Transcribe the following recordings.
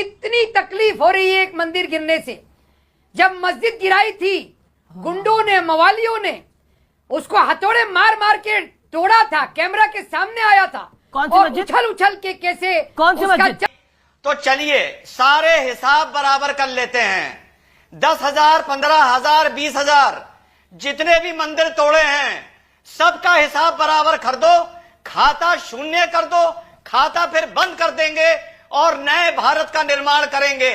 कितनी तकलीफ हो रही है एक मंदिर गिरने से। जब मस्जिद गिराई थी, गुंडों ने, मवालियों ने उसको हथौड़े मार मार के तोड़ा था, कैमरा के सामने आया था। और उछल उछल के कैसे कौन सी मस्जिद? तो चलिए सारे हिसाब बराबर कर लेते हैं। 10,000, 15,000, 20,000 जितने भी मंदिर तोड़े हैं सबका हिसाब बराबर कर दो, खाता शून्य कर दो, खाता फिर बंद कर देंगे और नए भारत का निर्माण करेंगे।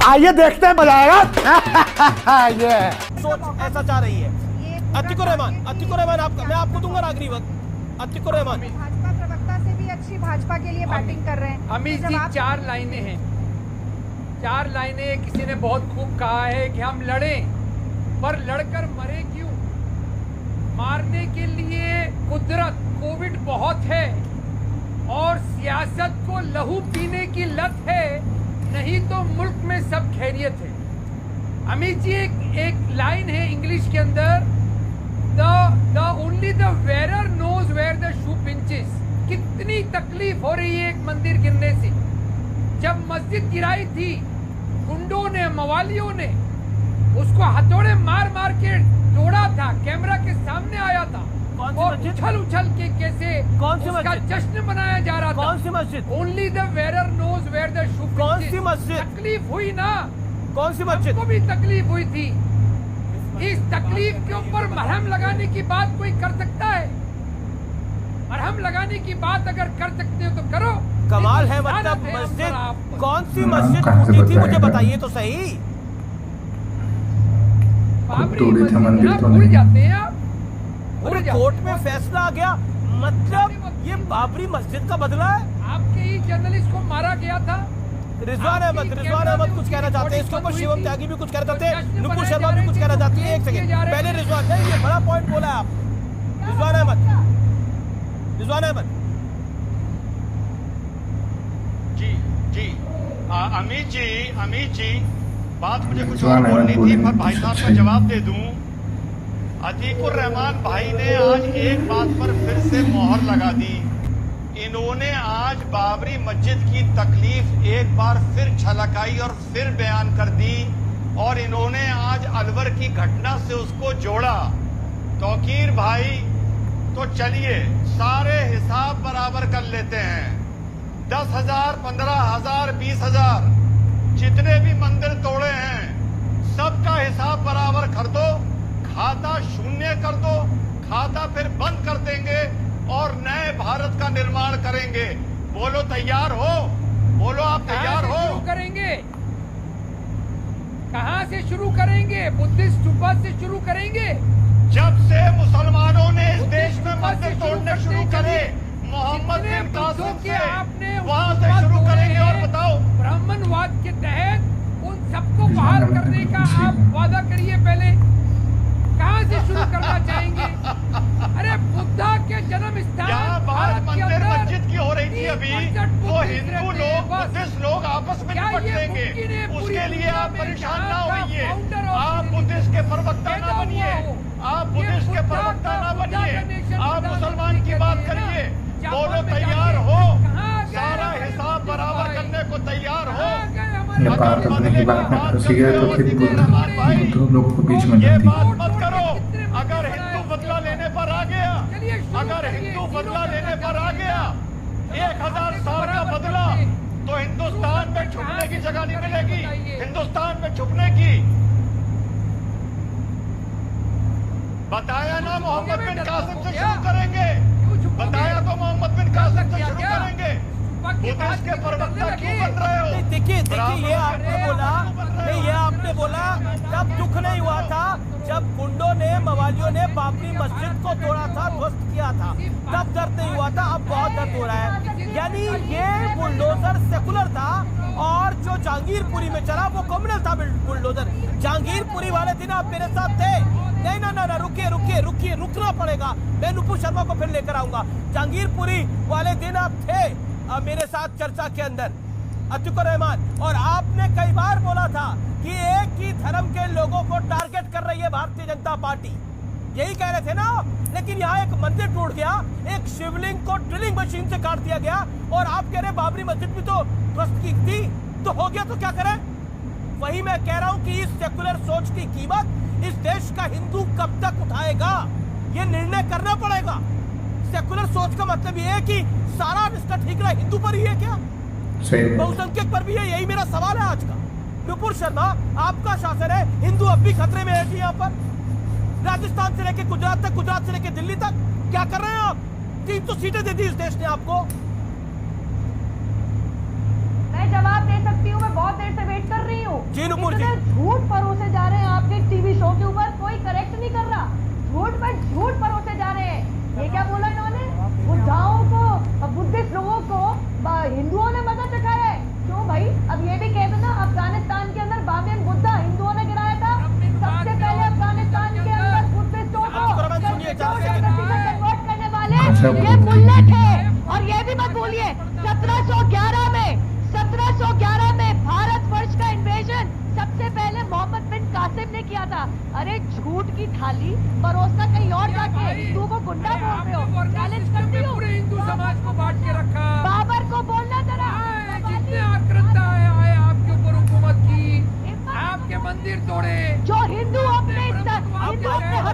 आइए देखते हैं, मजा आएगा। ये सोच ऐसा चाह रही है। अतिकुर रहमान आपका, मैं आपको दूंगा आखिरी वक्त। अतिकुर रहमान भाजपा प्रवक्ता से भी अच्छी भाजपा के लिए बैटिंग कर रहे हैं। अमित जी, 4 लाइनें हैं, 4 लाइनें। किसी ने बहुत खूब कहा है कि हम लड़ें, पर लड़कर मरे क्यों? मारने के लिए कुदरत, कोविड बहुत है और सियासत को लहू पीने की लत है, नहीं तो मुल्क में सब खैरियत है। अमित जी, एक लाइन है इंग्लिश के अंदर, only the wearer knows where the shoe pinches. कितनी तकलीफ हो रही है एक मंदिर गिरने से। जब मस्जिद गिराई थी, गुंडों ने, मवालियों ने उसको हथौड़े मार मार के तोड़ा था, कैमरा के सामने आया था। और उछल उछल के कैसे उसका जश्न मनाया जा रहा था। कौन सी मस्जिद? Only the wearer knows where the shoe pinches. कौन सी मस्जिद? तकलीफ हुई ना, कौन सी मस्जिद? को भी तकलीफ हुई थी। इस तकलीफ के ऊपर मरहम लगाने की बात कोई कर सकता है? मरहम लगाने की बात अगर कर सकते हो तो करो। कमाल है। मतलब मस्जिद, कौन सी मस्जिद टूटी थी मुझे बताइए तो सही। बाबरी मस्जिद भूल जाते हैं आप। कोर्ट में फैसला आ गया, मतलब ये बाबरी मस्जिद का बदला है। आपके ही जर्नलिस्ट को मारा गया था। रिजवान अहमद कुछ कहना चाहते हैं इसके ऊपर, शिवम त्यागी भी कुछ कहना चाहते हैं, नुपुर शर्मा भी कुछ कहना चाहती है। एक सेकंड पहले रिजवान, नहीं ये बड़ा पॉइंट बोला है आप। रिजवान अहमद जी अमित जी बात मुझे कुछ और बोलनी थी, पर भाई साहब का जवाब दे दूं। अतीकुर रहमान भाई ने आज एक बात पर फिर से मोहर लगा दी। इन्होंने आज बाबरी मस्जिद की तकलीफ एक बार फिर छलकाई और फिर बयान कर दी, और इन्होंने आज अलवर की घटना से उसको जोड़ा। तौकीर भाई, तो चलिए सारे हिसाब बराबर कर लेते हैं। 10,000, 15,000, 20,000 जितने भी मंदिर तोड़े हैं सबका हिसाब बराबर कर दो, खाता शून्य कर दो, खाता फिर बंद कर देंगे और नए भारत का निर्माण करेंगे। बोलो तैयार हो? बोलो आप तैयार हो? शुरू करेंगे, कहां से शुरू करेंगे? बुद्धिस्ट स्तूपा से शुरू करेंगे। जब से मुसलमानों ने इस देश में मंदिर तोड़ने शुरू करे, मोहम्मद बिन कासिम से, वहां से शुरू करेंगे। और बताओ, ब्राह्मणवाद के तहत उन सबको बहाल करने का आप वादा करिए। पहले कहां से शुरू करना चाहेंगे? अरे बुद्धा के जन्म स्थान बात मंदिर मस्जिद की हो रही थी अभी, वो हिंदू लोग, बुद्धिस्ट लोग आपस में निपट लेंगे। उसके लिए आप परेशान ना होइए। आप बुद्धिस्ट के प्रवक्ता ना बनिए, आप बुद्धिस्ट के प्रवक्ता ना बनिए, आप मुसलमान की बात करिए। बोलो तैयार हो? सारा हिसाब बराबर करने को तैयार हो? नेपाल अपने की बात में फंस गया तो फिर बुद्ध लोग को बीच में ये बात मत करो। अगर हिंदू बदला लेने पर आ गया, अगर हिंदू बदला लेने पर आ गया 1000 साल का बदला, तो हिंदुस्तान में छुपने की जगह नहीं मिलेगी। हिंदुस्तान में छुपने की बताया ना, मोहम्मद बिन कासिम से शुरू करेंगे। बताया तो मोहम्मद बिन कासिम से शुरू करेंगे। बुद्धिस्ट के प्रवक्ता क्यों बन रहे हो? देखिए ये आपने बोला जब दुख नहीं हुआ था, जब गुंडों ने, मवालियों ने बाबरी मस्जिद को तोड़ा था, ध्वस्त किया था, तब दर्द नहीं हुआ था। अब बहुत दर्द हो रहा है। यानी ये बुलडोजर सेकुलर था और जो जहांगीरपुरी में चला वो कम्युनल था बुलडोजर। जहांगीरपुरी वाले दिन आप मेरे साथ थे? नहीं ना, रुकिए, रुकना पड़ेगा। मैं नुपुर शर्मा को फिर लेकर आऊंगा। जहांगीरपुरी वाले दिन आप थे मेरे साथ चर्चा के अंदर, अतिकुर रहमान, और आपने कई बार बोला था कि एक ही धर्म के लोगों को टारगेट कर रही है भारतीय जनता पार्टी। यही कह रहे थे ना? लेकिन यहाँ एक मंदिर टूट गया, एक शिवलिंग को ड्रिलिंग मशीन से काट दिया गया, और आप कह रहे बाबरी मस्जिद भी तो ध्वस्त की थी। तो हो गया तो क्या करें? वही मैं कह रहा हूं कि इस सेकुलर सोच की कीमत इस देश का हिंदू कब तक उठाएगा, ये निर्णय करना पड़ेगा। सेकुलर सोच का मतलब ये है कि सारा रिश्ता ठीक रहा हिंदू पर ही है क्या? बहुसंख्यक पर भी है? यही मेरा सवाल है आज का। नुपुर शर्मा, आपका शासन है, हिंदू अब भी खतरे में है कि यहाँ पर राजस्थान से लेकर गुजरात तक, गुजरात से लेकर दिल्ली तक क्या कर रहे हैं आप? 3 तो सीटें दे दी इस देश ने आपको। मैं जवाब दे सकती हूँ, मैं बहुत देर से वेट कर रही हूँ। जी नुपुर जी, झूठ परोसे जा रहे हैं आपके टीवी शो के ऊपर, कोई करेक्ट नहीं कर रहा, झूठ पर झूठ परोसे जा रहे हैं। ये क्या बोला इन्होंने? बुद्धाओं को, बुद्धिस्ट लोगों को हिंदुओं ने मदद चखाया है। क्यों भाई? अब ये भी कह दो ना, अफगानिस्तान के अंदर बामियान बुद्धा हिंदुओं ने गिराया था। सबसे पहले अफगानिस्तान के अंदर बुद्धिस्टों को कन्वर्ट करने वाले ये मुल्ले थे। और ये भी मत भूलिए 1711 में भारतवर्ष का इन्वेजन सबसे पहले मोहम्मद बिन कासिम ने किया था। अरे झूठ की थाली परोसना कहीं और जाके हिंदू को गुंडा बोल रहे हो। चैलेंज करती हूँ, पूरे हिंदू समाज को बांट के रखा। बाबर को बोलना जरा, जितने आक्रांता आए आपके ऊपर हुकूमत की, आपके मंदिर तोड़े। जो हिंदू अपने हक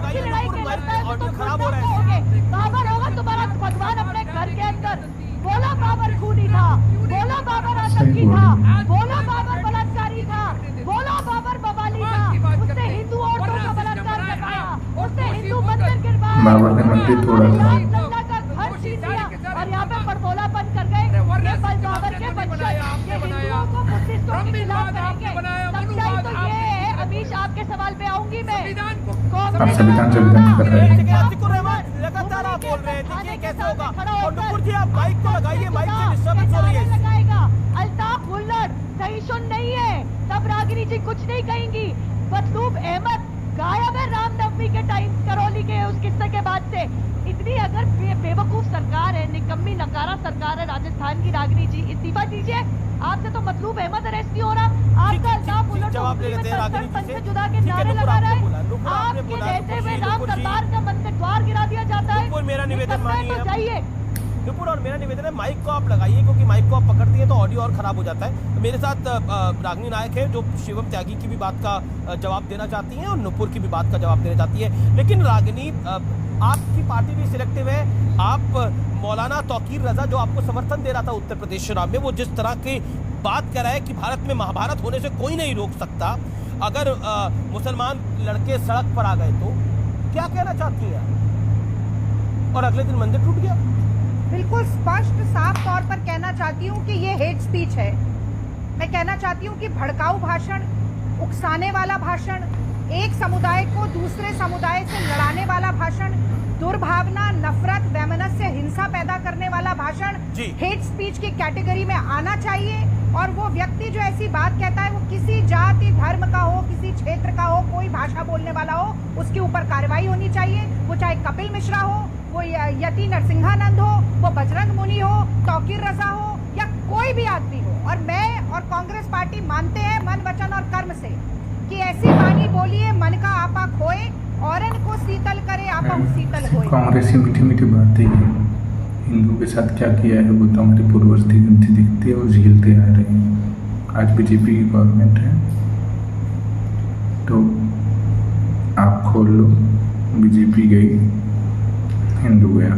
की लड़ाई के लड़ता है तो खराब हो रहे हैं। बाबर होगा तुम्हारा भगवान अपने घर के अंदर। बोलो बाबर खूनी था, बोलो बाबर आतंकी था, बोलो बाबर बलात्कारी था, बोलो बाबर बवाली था। उसने हिंदू औरतों का बलात्कार करवाया, उसने हिंदू मंदिर गिरवाया, बाबर ने मंदिर तोड़ा था, घर छीन लिया और यहाँ पे बड़बोलापन कर गए। ये बाबर के बच्चे ये हिंदुओं को बुद्धिस्टों के खिलाफ करेंगे। सच्चाई तो ये है। अमीश, आपके सवाल पे आऊंगी मैं। आप संविधान कर रहे हैं। लगातार आप बोल रहे हैं, देखिए कैसे होगा। और नुपुर जी, आप माइक को लगाइए, माइक से डिस्टर्बेंस हो रही है। लगाएगा अल्ताफ हुल्लड़ सही सुन नहीं है, तब रागिनी जी कुछ नहीं कहेंगी। मतलूब अहमद गायब है रामनवमी के टाइम, करौली के उस किस्से के बाद से। इतनी अगर बेवकूफ सरकार है, निकम्मी नकारा सरकार है राजस्थान की, रागिनी जी इस्तीफा दीजिए। आपसे तो मतलूब अहमद अरेस्ट नहीं हो रहा, आपका अल्ताफ हुल्लड़ जवाब ले लेते हैं रागिनी जी से। जुदा के नारे लगा रहा है। आपके रहते हुए राम दरबार का मंदिर द्वार गिरा दिया जाता है। मेरा निवेदन मानिए चाहिए नुपुर, और मेरा निवेदन है माइक को आप लगाइए, क्योंकि माइक को आप पकड़ती हैं तो ऑडियो और खराब हो जाता है। मेरे साथ रागिनी नायक है जो शिवम त्यागी की भी बात का जवाब देना चाहती हैं और नुपुर की भी बात का जवाब देना चाहती है। लेकिन रागिनी, आपकी पार्टी भी सिलेक्टिव है। आप मौलाना तौकीर रजा, जो आपको समर्थन दे रहा था उत्तर प्रदेश चुनाव में, वो जिस तरह की बात कर रहा है कि भारत में महाभारत होने से कोई नहीं रोक सकता, अगर मुसलमान लड़के सड़क पर आ गए तो क्या कहना चाहती हैं? और अगले दिन मंदिर टूट गया। बिल्कुल स्पष्ट साफ तौर पर कहना चाहती हूँ कि ये हेट स्पीच है। मैं कहना चाहती हूँ कि भड़काऊ भाषण, उकसाने वाला भाषण, एक समुदाय को दूसरे समुदाय से लड़ाने वाला भाषण, दुर्भावना, नफरत, वैमनस्य, हिंसा पैदा करने वाला भाषण हेट स्पीच की कैटेगरी में आना चाहिए। और वो व्यक्ति जो ऐसी बात कहता है, वो किसी जाति धर्म का हो, किसी क्षेत्र का हो, कोई भाषा बोलने वाला हो, उसके ऊपर कार्रवाई होनी चाहिए। वो चाहे कपिल मिश्रा हो, वो यति नरसिंहानंद हो, वो बजरंग मुनि हो, तौकीर रजा हो, या कोई भी आदमी हो। और मैं और कांग्रेस पार्टी मानते हैं मन, वचन और कर्म से कि ऐसी वाणी बोलिए मन का आपा खोए, औरन को शीतल करे आपा शीतल होए। कांग्रेस की मीठी मीठी बातें हैं, हिंदुओं के साथ क्या किया है वो तो हमारे पूर्वज दिखते और झेलते आ रहे हैं। आज बीजेपी की गवर्नमेंट है तो आप खोल लो, बीजेपी गई, हिंदू गया।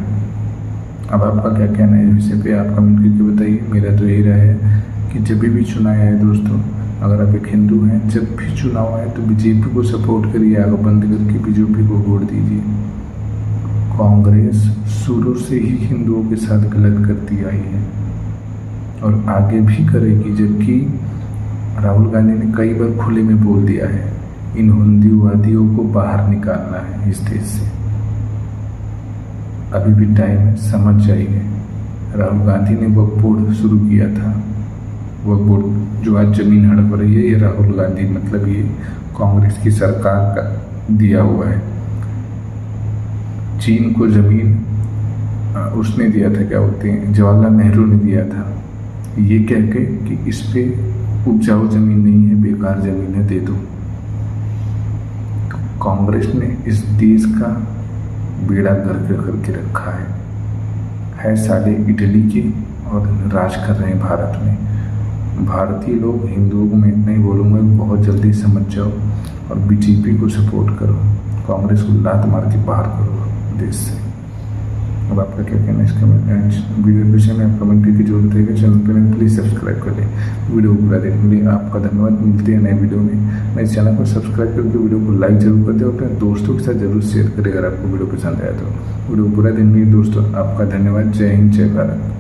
अब आपका क्या कहना है इस विषय पे? आप कमेंट करके बताइए। मेरा तो यही रहा है कि जब भी चुनाव आए दोस्तों, अगर आप एक हिंदू हैं, जब भी चुनाव आए तो बीजेपी को सपोर्ट करिए, आगे बंद करके बीजेपी को वोट दीजिए। कांग्रेस शुरू से ही हिंदुओं के साथ गलत करती आई है और आगे भी करेगी, जबकि राहुल गांधी ने कई बार खुले में बोल दिया है इन हिंदूवादियों को बाहर निकालना है इस देश से। अभी भी टाइम है, समझ जाइए। राहुल गांधी ने वक्फ बोर्ड शुरू किया था, वक्फ बोर्ड जो आज जमीन हड़प रही है, ये राहुल गांधी, मतलब ये कांग्रेस की सरकार का दिया हुआ है। चीन को जमीन उसने दिया था, क्या बोलते हैं, जवाहरलाल नेहरू ने दिया था, ये कह के कि इस पे उपजाऊ जमीन नहीं है, बेकार जमीन है, दे दो। तो कांग्रेस ने इस देश का बेड़ा गर्क करके रखा है साले इटली के, और राज कर रहे हैं भारत में। भारतीय लोग, हिंदुओं को मैं इतना ही बोलूँगा, बहुत जल्दी समझ जाओ और बीजेपी को सपोर्ट करो, कांग्रेस को लात मार के बाहर करो देश से। अब आपका क्या कहना है इस वीडियो के विषय में? आप कमेंट करके जरूर बताइएगा। चैनल पर नहीं प्लीज़ सब्सक्राइब कर लें। वीडियो को पूरा देखने के लिए आपका धन्यवाद। मिलते हैं नए वीडियो में। मेरे चैनल को सब्सक्राइब करके वीडियो को लाइक जरूर कर दें और अपने दोस्तों के साथ जरूर शेयर करें अगर आपको वीडियो पसंद आया तो। वीडियो को पूरा देखने के लिए दोस्तों आपका धन्यवाद। जय हिंद, जय भारत।